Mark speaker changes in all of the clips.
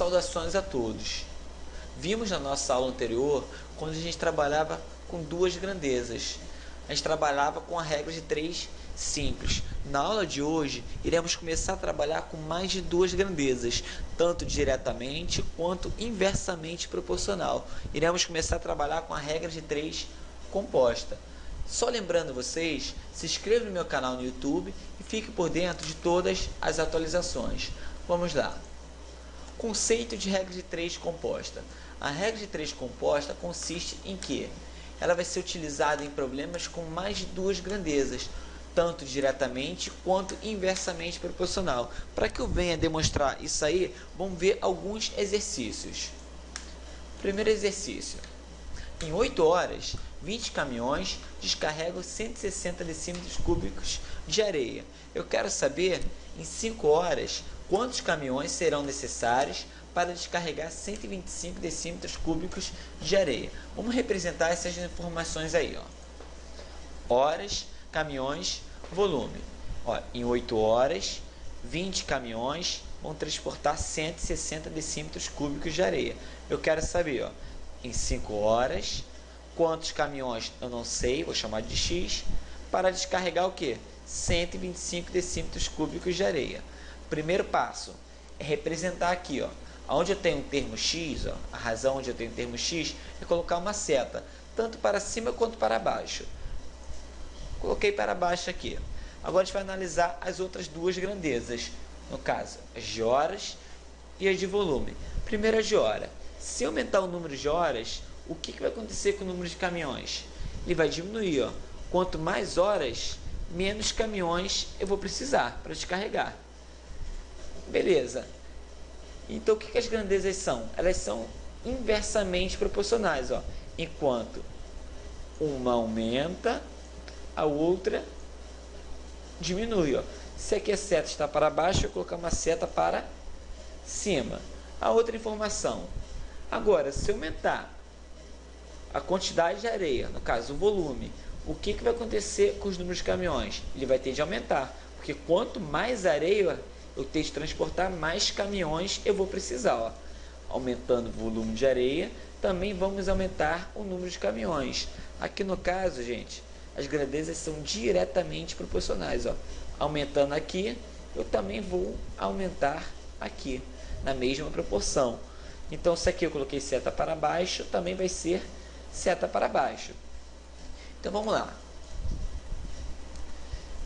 Speaker 1: Saudações a todos. Vimos na nossa aula anterior quando a gente trabalhava com duas grandezas. A gente trabalhava com a regra de 3 simples. Na aula de hoje, iremos começar a trabalhar com mais de duas grandezas, tanto diretamente quanto inversamente proporcional. Iremos começar a trabalhar com a regra de 3 composta. Só lembrando vocês, se inscreva no meu canal no YouTube e fique por dentro de todas as atualizações. Vamos lá. Conceito de regra de 3 composta. A regra de 3 composta consiste em que ela vai ser utilizada em problemas com mais de duas grandezas, tanto diretamente quanto inversamente proporcional. Para que eu venha demonstrar isso aí, vamos ver alguns exercícios. Primeiro exercício. Em 8 horas, 20 caminhões descarregam 160 decímetros cúbicos de areia. Eu quero saber, em 5 horas, quantos caminhões serão necessários para descarregar 125 decímetros cúbicos de areia. Vamos representar essas informações aí. Horas, caminhões, volume. Em 8 horas, 20 caminhões vão transportar 160 decímetros cúbicos de areia. Eu quero saber, em 5 horas, quantos caminhões eu não sei, vou chamar de X, para descarregar o quê? 125 decímetros cúbicos de areia. Primeiro passo é representar aqui, onde eu tenho um termo X, a razão onde eu tenho um termo X, é colocar uma seta, tanto para cima quanto para baixo. Coloquei para baixo aqui. Agora a gente vai analisar as outras duas grandezas, no caso, as de horas e as de volume. Primeiro, as de hora. Se aumentar o número de horas, o que vai acontecer com o número de caminhões? Ele vai diminuir. Quanto mais horas, menos caminhões eu vou precisar para descarregar. Beleza. Então, o que as grandezas são? Elas são inversamente proporcionais. Enquanto uma aumenta, a outra diminui. Se aqui a seta está para baixo, eu vou colocar uma seta para cima. A outra informação. Agora, se aumentar a quantidade de areia, no caso o volume, o que vai acontecer com os números de caminhões? Ele vai ter de aumentar, porque quanto mais areia eu tenho de transportar, mais caminhões eu vou precisar. Aumentando o volume de areia, também vamos aumentar o número de caminhões. Aqui no caso, gente, as grandezas são diretamente proporcionais. Aumentando aqui, eu também vou aumentar aqui, na mesma proporção. Então, se aqui eu coloquei seta para baixo, também vai ser seta para baixo. Então, vamos lá.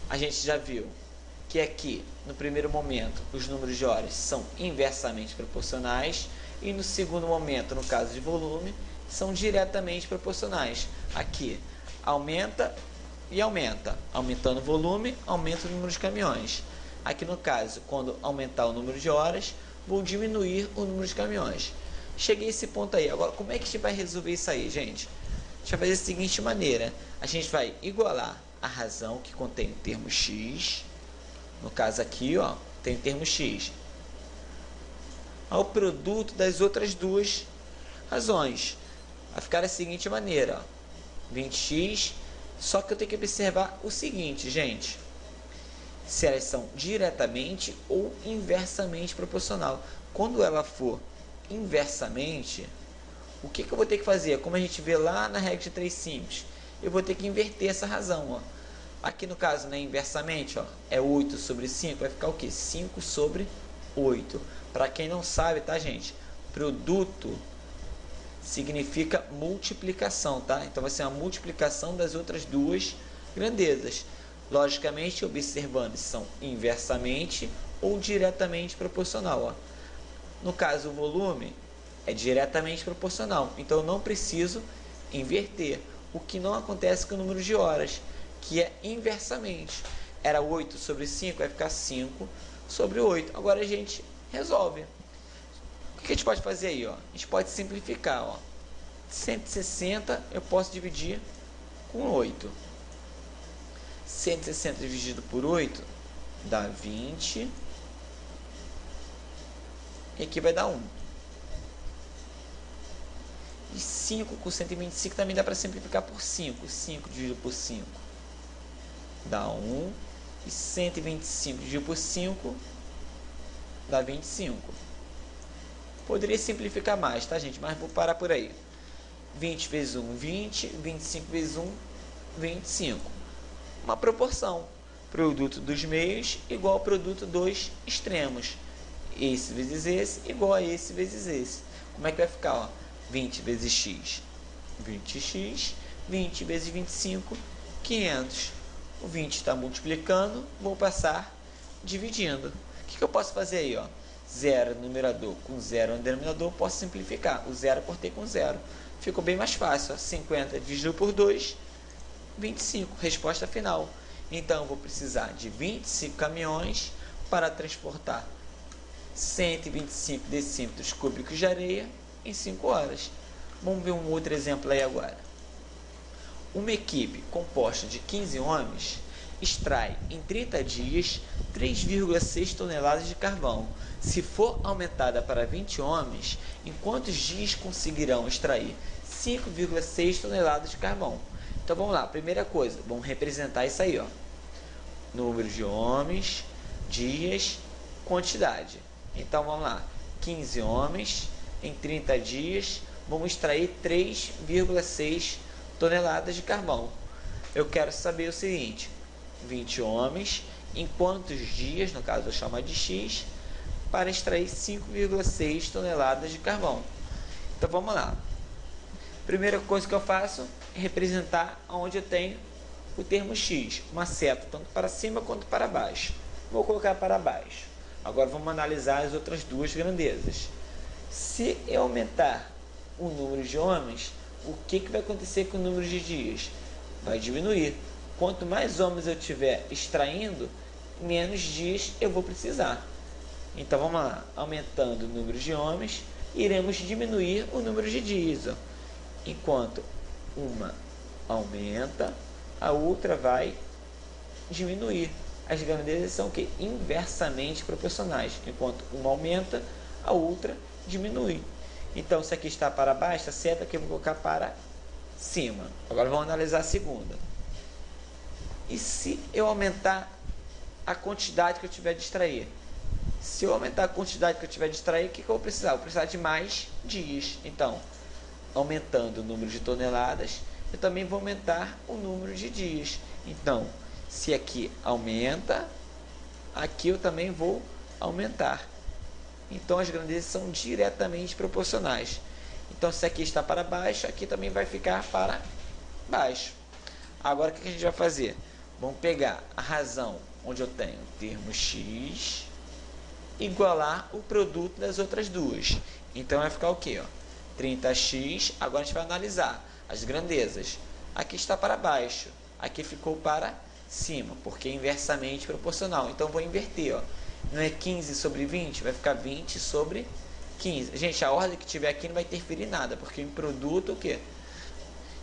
Speaker 1: A gente já viu que aqui, no primeiro momento, os números de horas são inversamente proporcionais e no segundo momento, no caso de volume, são diretamente proporcionais. Aqui, aumenta e aumenta. Aumentando o volume, aumenta o número de caminhões. Aqui no caso, quando aumentar o número de horas, vou diminuir o número de caminhões. Cheguei a esse ponto aí. Agora, como é que a gente vai resolver isso aí, gente? A gente vai fazer da seguinte maneira. A gente vai igualar a razão que contém o termo X. No caso aqui, tem o termo X. Ao produto das outras duas razões. Vai ficar da seguinte maneira. 20x. Só que eu tenho que observar o seguinte, gente. Se elas são diretamente ou inversamente proporcional. Quando ela for inversamente, o que eu vou ter que fazer? Como a gente vê lá na regra de 3 simples, eu vou ter que inverter essa razão. Aqui no caso, inversamente, é 8 sobre 5, vai ficar o quê? 5 sobre 8. Para quem não sabe, tá, gente? Produto significa multiplicação, tá? Então vai ser uma multiplicação das outras duas grandezas. Logicamente, observando se são inversamente ou diretamente proporcional. No caso, o volume é diretamente proporcional, então eu não preciso inverter, o que não acontece com o número de horas, que é inversamente. Era 8 sobre 5, vai ficar 5 sobre 8. Agora a gente resolve. O que a gente pode fazer aí? A gente pode simplificar. 160 eu posso dividir com 8. 160 dividido por 8 dá 20. E aqui vai dar 1. E 5 com 125 também dá para simplificar por 5. 5 dividido por 5 dá 1. E 125 dividido por 5 dá 25. Poderia simplificar mais, tá, gente? Mas vou parar por aí. 20 vezes 1, 20. 25 vezes 1, 25. Uma proporção. Produto dos meios igual ao produto dos extremos. Esse vezes esse igual a esse vezes esse. Como é que vai ficar? Ó? 20 vezes x, 20x. 20 vezes 25, 500. O 20 está multiplicando, vou passar dividindo. O que eu posso fazer aí? Ó? 0 no numerador com 0 no denominador, posso simplificar. O 0 cortei com 0. Ficou bem mais fácil. Ó. 50 dividido por 2, 25. Resposta final. Então, eu vou precisar de 25 caminhões para transportar 125 decímetros cúbicos de areia em 5 horas. Vamos ver um outro exemplo aí agora. Uma equipe composta de 15 homens extrai em 30 dias 3,6 toneladas de carvão. Se for aumentada para 20 homens, em quantos dias conseguirão extrair 5,6 toneladas de carvão? Então vamos lá, primeira coisa, vamos representar isso aí, ó. Número de homens, dias, quantidade. Então vamos lá, 15 homens em 30 dias vão extrair 3,6 toneladas de carvão. Eu quero saber o seguinte: 20 homens em quantos dias, no caso eu vou chamar de x, para extrair 5,6 toneladas de carvão. Então vamos lá. Primeira coisa que eu faço é representar onde eu tenho o termo x, uma seta tanto para cima quanto para baixo. Vou colocar para baixo. Agora vamos analisar as outras duas grandezas. Se eu aumentar o número de homens, o que vai acontecer com o número de dias? Vai diminuir. Quanto mais homens eu tiver extraindo, menos dias eu vou precisar. Então vamos lá, aumentando o número de homens, iremos diminuir o número de dias. Ó. Enquanto uma aumenta, a outra vai diminuir. As grandezas são que inversamente proporcionais. Enquanto uma aumenta, a outra diminui. Então, se aqui está para baixo, a seta aqui eu vou colocar para cima. Agora vamos analisar a segunda. E se eu aumentar a quantidade que eu tiver de extrair? Se eu aumentar a quantidade que eu tiver de extrair, o que eu vou precisar? Eu vou precisar de mais dias. Então, aumentando o número de toneladas, eu também vou aumentar o número de dias. Então, se aqui aumenta, aqui eu também vou aumentar. Então, as grandezas são diretamente proporcionais. Então, se aqui está para baixo, aqui também vai ficar para baixo. Agora, o que a gente vai fazer? Vamos pegar a razão onde eu tenho o termo x, igualar o produto das outras duas. Então, vai ficar o quê? 30x. Agora, a gente vai analisar as grandezas. Aqui está para baixo, aqui ficou para cima, porque é inversamente proporcional. Então, vou inverter. Não é 15 sobre 20? Vai ficar 20 sobre 15. Gente, a ordem que tiver aqui não vai interferir em nada, porque em produto o quê?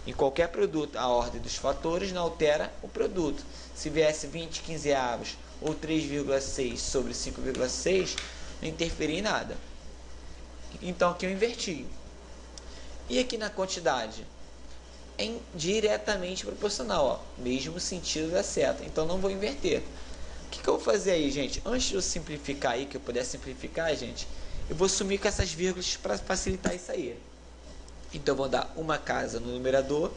Speaker 1: Em qualquer produto, a ordem dos fatores não altera o produto. Se viesse 20 quinzeavos ou 3,6 sobre 5,6, não interferir em nada. Então, aqui eu inverti. E aqui na quantidade? É diretamente proporcional, ó, mesmo sentido da seta. Então, não vou inverter. O que eu vou fazer aí, gente? Antes de eu simplificar aí, que eu puder simplificar, gente, eu vou sumir com essas vírgulas para facilitar isso aí. Então, eu vou dar uma casa no numerador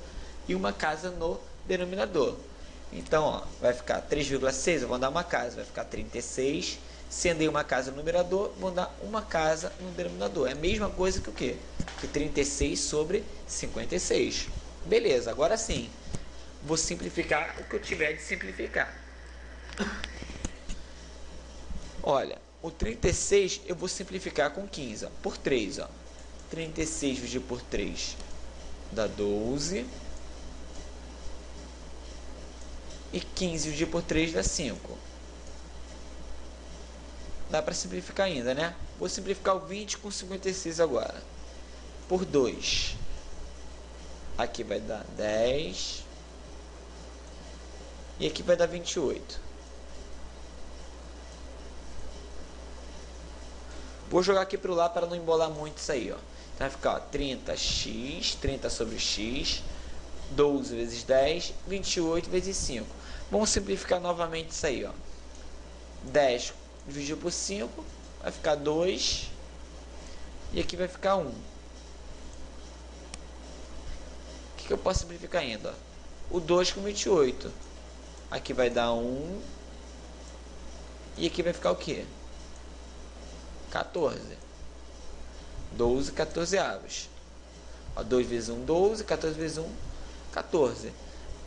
Speaker 1: e uma casa no denominador. Então, ó, vai ficar 3,6, eu vou dar uma casa, vai ficar 36. Sendo aí uma casa no numerador, vou dar uma casa no denominador. É a mesma coisa que o quê? Que 36 sobre 56. Beleza, agora sim, vou simplificar o que eu tiver de simplificar. Olha, o 36 eu vou simplificar com 15, ó, por 3. Ó. 36 dividido por 3 dá 12. E 15 dividido por 3 dá 5. Dá para simplificar ainda, né? Vou simplificar o 20 com 56 agora. Por 2. Aqui vai dar 10. E aqui vai dar 28. Vou jogar aqui para o lado para não embolar muito isso aí, ó. Então vai ficar, ó, 30x, 30 sobre x, 12 vezes 10, 28 vezes 5. Vamos simplificar novamente isso aí, ó. 10 dividido por 5, vai ficar 2. E aqui vai ficar 1. O que eu posso simplificar ainda? O 2 com 28. Aqui vai dar 1. E aqui vai ficar o quê? 14. 12 14avos. 2 vezes 1, 12. 14 vezes 1, 14.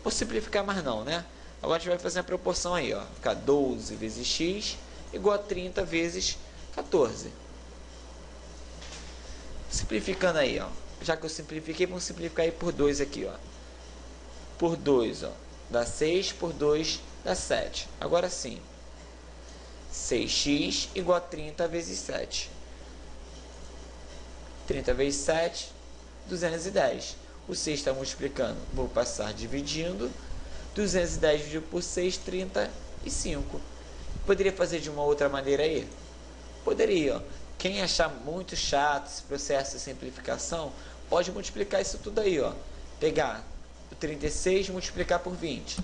Speaker 1: Vou simplificar mais não, né? Agora a gente vai fazer a proporção aí, ó. Ficar 12 vezes x igual a 30 vezes 14. Simplificando aí, ó. Já que eu simplifiquei, vamos simplificar aí por 2 aqui, ó. Por 2, ó. Dá 6, por 2 dá 7. Agora sim. 6x igual a 30 vezes 7. 30 vezes 7, 210. O 6 está multiplicando. Vou passar dividindo. 210 dividido por 6, 35. Poderia fazer de uma outra maneira aí? Poderia, ó. Quem achar muito chato esse processo de simplificação, pode multiplicar isso tudo aí, ó. Pegar o 36 e multiplicar por 20,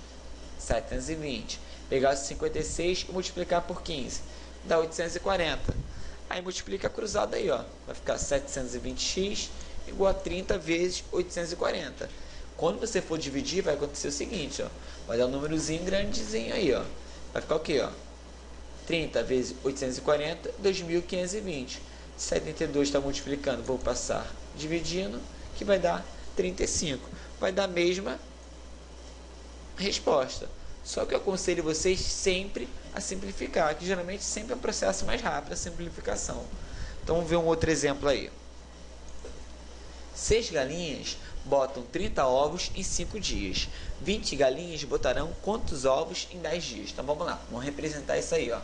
Speaker 1: 720. Pegar o 56 e multiplicar por 15, dá 840. Aí multiplica cruzado aí, ó. Vai ficar 720x igual a 30 vezes 840. Quando você for dividir, vai acontecer o seguinte, ó. Vai dar um númerozinho grandezinho aí, ó. Vai ficar o quê, ó? 30 vezes 840, 2.520. 72 está multiplicando, vou passar dividindo, que vai dar 35. Vai dar a mesma resposta. Só que eu aconselho vocês sempre a simplificar, que geralmente sempre é um processo mais rápido a simplificação. Então vamos ver um outro exemplo aí. 6 galinhas botam 30 ovos em 5 dias. 20 galinhas botarão quantos ovos em 10 dias? Então vamos lá, vamos representar isso aí, ó.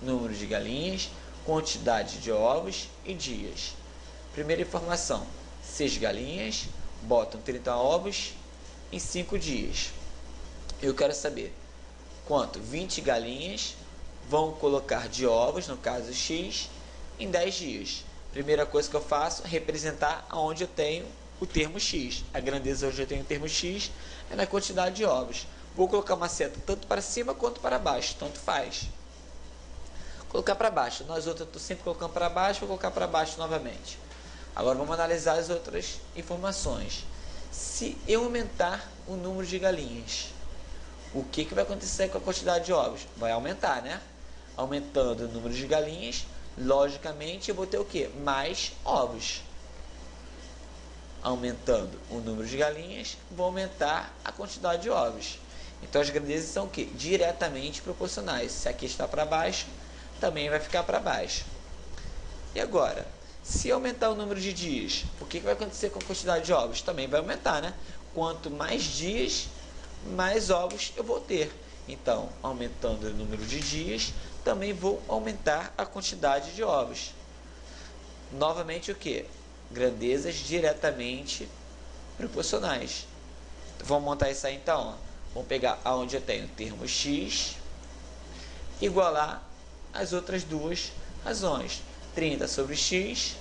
Speaker 1: Número de galinhas, quantidade de ovos e dias. Primeira informação: 6 galinhas botam 30 ovos em 5 dias. Eu quero saber quanto 20 galinhas vão colocar de ovos, no caso x, em 10 dias. Primeira coisa que eu faço é representar onde eu tenho o termo x. A grandeza onde eu tenho o termo x é na quantidade de ovos. Vou colocar uma seta tanto para cima quanto para baixo, tanto faz. Colocar para baixo. Nós outros eu estou sempre colocando para baixo, vou colocar para baixo novamente. Agora vamos analisar as outras informações. Se eu aumentar o número de galinhas, o que vai acontecer com a quantidade de ovos? Vai aumentar, né? Aumentando o número de galinhas, logicamente eu vou ter o quê? Mais ovos. Aumentando o número de galinhas, vou aumentar a quantidade de ovos. Então as grandezas são o quê? Diretamente proporcionais. Se aqui está para baixo, também vai ficar para baixo. E agora, se aumentar o número de dias, o que vai acontecer com a quantidade de ovos? Também vai aumentar, né? Quanto mais dias, mais ovos eu vou ter. Então, aumentando o número de dias, também vou aumentar a quantidade de ovos. Novamente o que? Grandezas diretamente proporcionais. Vamos montar isso aí então, ó. Vamos pegar aonde eu tenho o termo x, igualar as outras duas razões. 30 sobre x,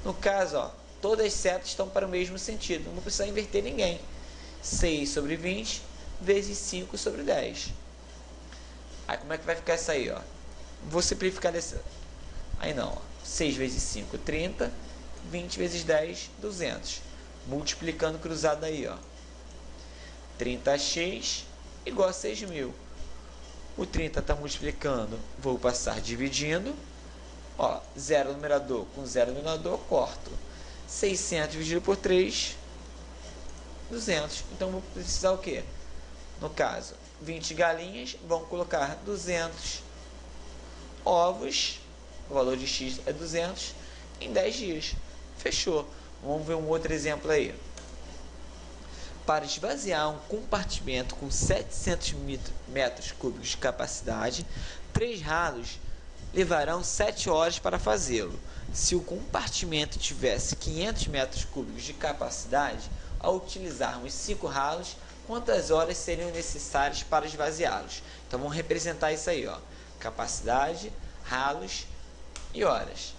Speaker 1: no caso, ó, todas as setas estão para o mesmo sentido, não vou precisar inverter ninguém. 6 sobre 20 vezes 5 sobre 10. Aí como é que vai ficar isso aí, ó? Vou simplificar desse. Aí não, ó. 6 vezes 5, 30. 20 vezes 10, 200. Multiplicando cruzado aí, ó. 30x igual a 6.000. O 30 está multiplicando, vou passar dividindo. Ó, 0 no numerador com 0 no denominador, corto. 600 dividido por 3, 200. Então vou precisar o quê? No caso, 20 galinhas vão colocar 200 ovos, o valor de x é 200, em 10 dias. Fechou. Vamos ver um outro exemplo aí. Para esvaziar um compartimento com 700 metros cúbicos de capacidade, 3 ralos levarão 7 horas para fazê-lo. Se o compartimento tivesse 500 metros cúbicos de capacidade, ao utilizarmos 5 ralos, quantas horas seriam necessárias para esvaziá-los? Então vamos representar isso aí, ó. Capacidade, ralos e horas.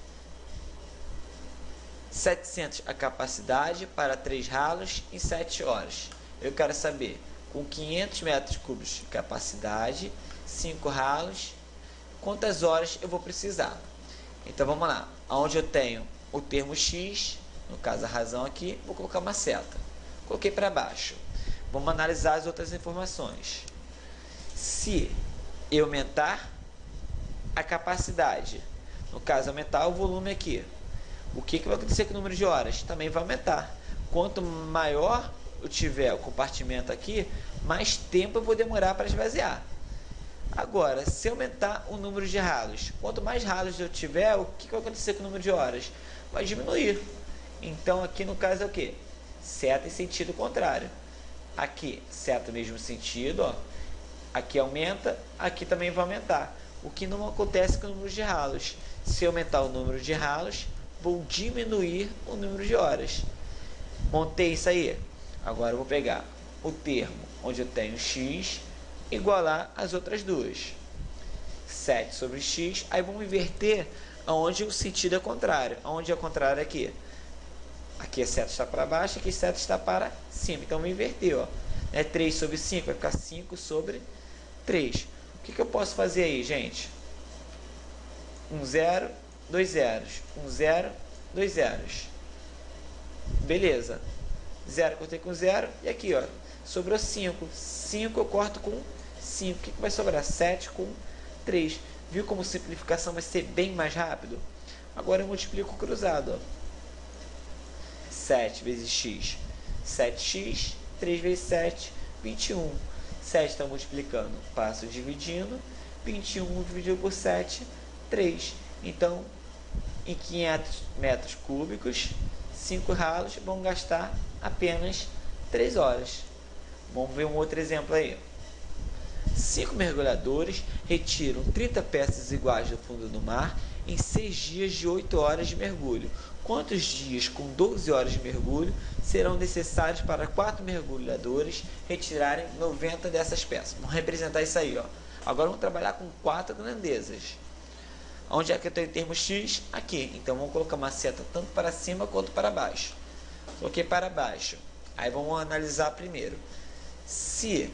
Speaker 1: 700 a capacidade para 3 ralos em 7 horas. Eu quero saber, com 500 metros cúbicos de capacidade, 5 ralos, quantas horas eu vou precisar? Então vamos lá, onde eu tenho o termo x, no caso a razão aqui, vou colocar uma seta. Coloquei para baixo. Vamos analisar as outras informações. Se eu aumentar a capacidade, no caso aumentar o volume aqui, o que vai acontecer com o número de horas? Também vai aumentar. Quanto maior eu tiver o compartimento aqui, mais tempo eu vou demorar para esvaziar. Agora, se aumentar o número de ralos, quanto mais ralos eu tiver, o que vai acontecer com o número de horas? Vai diminuir. Então, aqui no caso é o quê? Seta em sentido contrário. Aqui, seta no mesmo sentido, ó. Aqui aumenta, aqui também vai aumentar. O que não acontece com o número de ralos. Se aumentar o número de ralos, vou diminuir o número de horas. Montei isso aí. Agora eu vou pegar o termo onde eu tenho x, igualar as outras duas. 7 sobre x, aí vamos inverter onde o sentido é contrário. Onde é contrário aqui? Aqui a seta está para baixo, aqui a seta está para cima. Então vou inverter, ó. 3 sobre 5 vai ficar 5 sobre 3. O que eu posso fazer aí, gente? 1 0, 2 zeros. 1 0, 2 zeros. Beleza. 0 cortei com 0. E aqui, ó, sobrou 5. 5 eu corto com 5. O que vai sobrar? 7 com 3. Viu como simplificação vai ser bem mais rápido? Agora eu multiplico o cruzado, ó. 7 vezes x. 7x. 3 vezes 7. 21. 7 está multiplicando. Passo dividindo. 21 dividido por 7. 3. Então, em 500 metros cúbicos, 5 ralos vão gastar apenas 3 horas. Vamos ver um outro exemplo aí. 5 mergulhadores retiram 30 peças iguais do fundo do mar em 6 dias de 8 horas de mergulho. Quantos dias com 12 horas de mergulho serão necessários para 4 mergulhadores retirarem 90 dessas peças? Vamos representar isso aí, ó. Agora vamos trabalhar com 4 grandezas. Onde é que eu tenho o termo x? Aqui. Então vamos colocar uma seta tanto para cima quanto para baixo. Coloquei para baixo. Aí vamos analisar primeiro. Se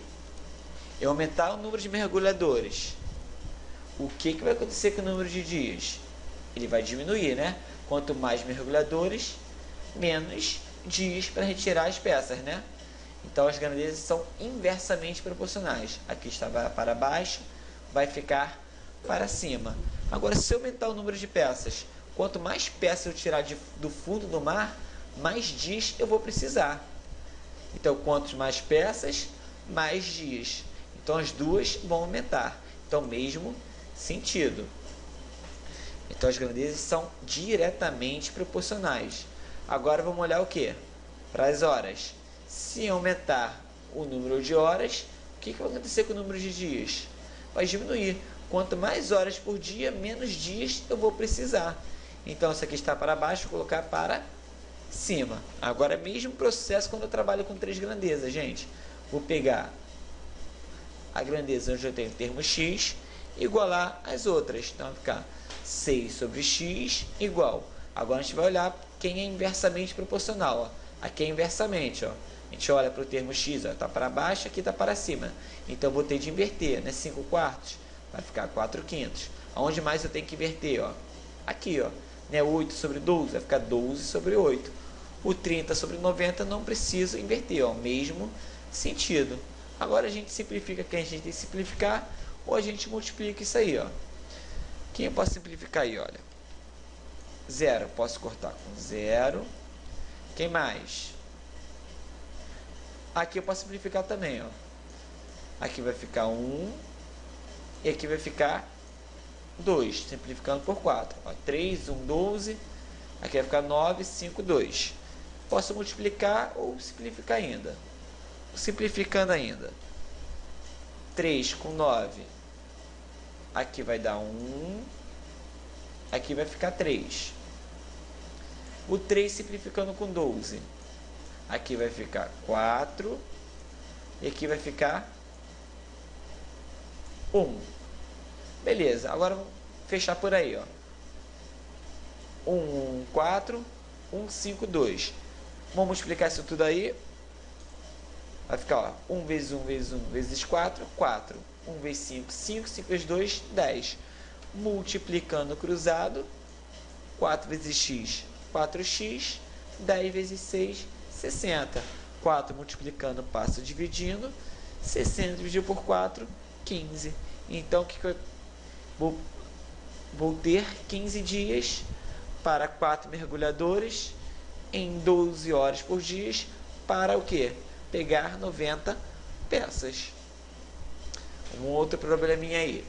Speaker 1: eu aumentar o número de mergulhadores, o que vai acontecer com o número de dias? Ele vai diminuir, né? Quanto mais mergulhadores, menos dias para retirar as peças, né? Então as grandezas são inversamente proporcionais. Aqui está para baixo, vai ficar para cima. Agora, se eu aumentar o número de peças, quanto mais peças eu tirar do fundo do mar, mais dias eu vou precisar. Então, quanto mais peças, mais dias. Então, as duas vão aumentar. Então, mesmo sentido. Então, as grandezas são diretamente proporcionais. Agora, vamos olhar o que? Para as horas. Se aumentar o número de horas, o que vai acontecer com o número de dias? Vai diminuir. Quanto mais horas por dia, menos dias eu vou precisar. Então, isso aqui está para baixo, vou colocar para cima. Agora, mesmo processo quando eu trabalho com 3 grandezas, gente. Vou pegar a grandeza onde eu tenho o termo x, igualar as outras. Então, vai ficar 6 sobre x igual. Agora, a gente vai olhar quem é inversamente proporcional. Ó. Aqui é inversamente. Ó. A gente olha para o termo x, está para baixo, aqui está para cima. Então, eu vou ter de inverter, né? 5 quartos. Vai ficar 4 quintos. Aonde mais eu tenho que inverter? Ó? Aqui, ó, né? 8 sobre 12, vai ficar 12 sobre 8. O 30 sobre 90 não preciso inverter, ó, mesmo sentido. Agora a gente simplifica quem a gente tem que simplificar, ou a gente multiplica isso aí, ó. Quem eu posso simplificar aí, olha? 0, posso cortar com 0. Quem mais? Aqui eu posso simplificar também, ó. Aqui vai ficar 1. E aqui vai ficar 2, simplificando por 4. Ó, 3, 1, 12. Aqui vai ficar 9, 5, 2. Posso multiplicar ou simplificar ainda. Simplificando ainda. 3 com 9. Aqui vai dar 1. Aqui vai ficar 3. O 3 simplificando com 12. Aqui vai ficar 4. E aqui vai ficar 1. Beleza, agora vamos fechar por aí, ó. 1, 4, 1, 5, 2. Vamos multiplicar isso tudo aí. Vai ficar, ó, 1 vezes 1 vezes 1 vezes 4, 4. 1 vezes 5, 5. 5 vezes 2, 10. Multiplicando cruzado, 4 vezes x 4x, 10 vezes 6, 60. 4 multiplicando, passo dividindo, 60 dividido por 4, 15. Então, o que eu vou ter 15 dias para 4 mergulhadores em 12 horas por dia para o quê? Pegar 90 peças. Um outro probleminha aí.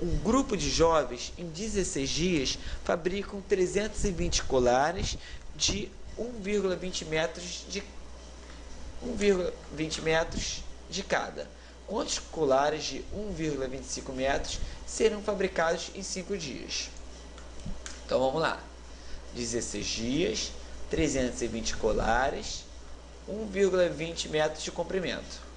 Speaker 1: Um grupo de jovens, em 16 dias, fabricam 320 colares de 1,20 metros de cada. Quantos colares de 1,25 metros serão fabricados em 5 dias? Então vamos lá. 16 dias, 320 colares, 1,20 metros de comprimento.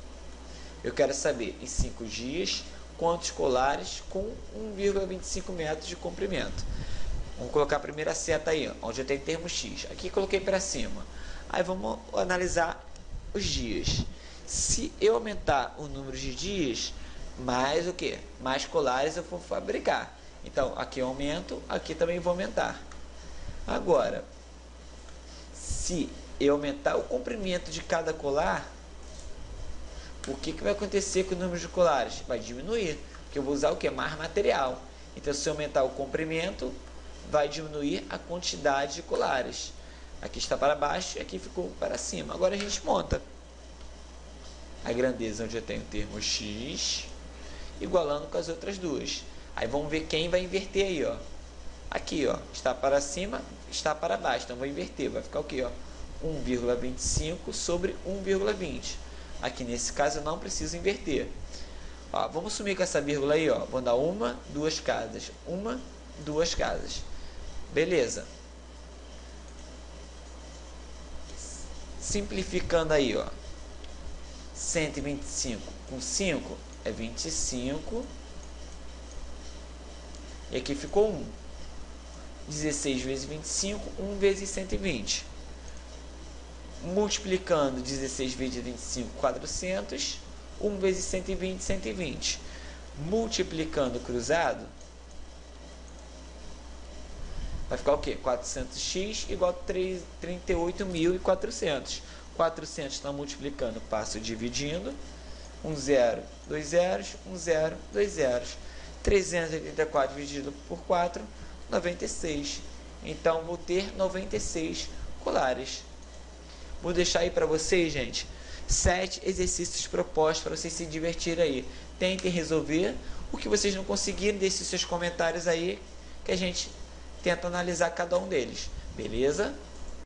Speaker 1: Eu quero saber, em 5 dias, quantos colares com 1,25 metros de comprimento. Vamos colocar a primeira seta aí, onde eu tenho termo X. Aqui coloquei para cima. Aí vamos analisar os dias. Se eu aumentar o número de dias, mais o que? Mais colares eu vou fabricar. Então, aqui eu aumento, aqui também vou aumentar. Agora, se eu aumentar o comprimento de cada colar, o que vai acontecer com o número de colares? Vai diminuir, porque eu vou usar o que? Mais material. Então, se eu aumentar o comprimento, vai diminuir a quantidade de colares. Aqui está para baixo e aqui ficou para cima. Agora a gente monta a grandeza onde eu tenho o termo X, igualando com as outras duas. Aí vamos ver quem vai inverter aí, ó. Aqui, ó, está para cima, está para baixo. Então, vou inverter. Vai ficar o quê, ó? 1,25 sobre 1,20. Aqui, nesse caso, eu não preciso inverter. Ó, vamos sumir com essa vírgula aí, ó. Vou dar uma, duas casas. Uma, duas casas. Beleza. Simplificando aí, ó. 125 com 5 é 25. E aqui ficou 1. 16 vezes 25, 1 vezes 120. Multiplicando 16 vezes 25, 400. 1 vezes 120, 120. Multiplicando cruzado, vai ficar o quê? 400x igual a 38.400. 400 está multiplicando, passo dividindo. 1 zero, 2 zeros, 1 zero, 2 zeros. 384 dividido por 4, 96. Então, vou ter 96 colares. Vou deixar aí para vocês, gente, 7 exercícios propostos para vocês se divertirem aí. Tentem resolver. O que vocês não conseguirem, deixem seus comentários aí, que a gente tenta analisar cada um deles. Beleza?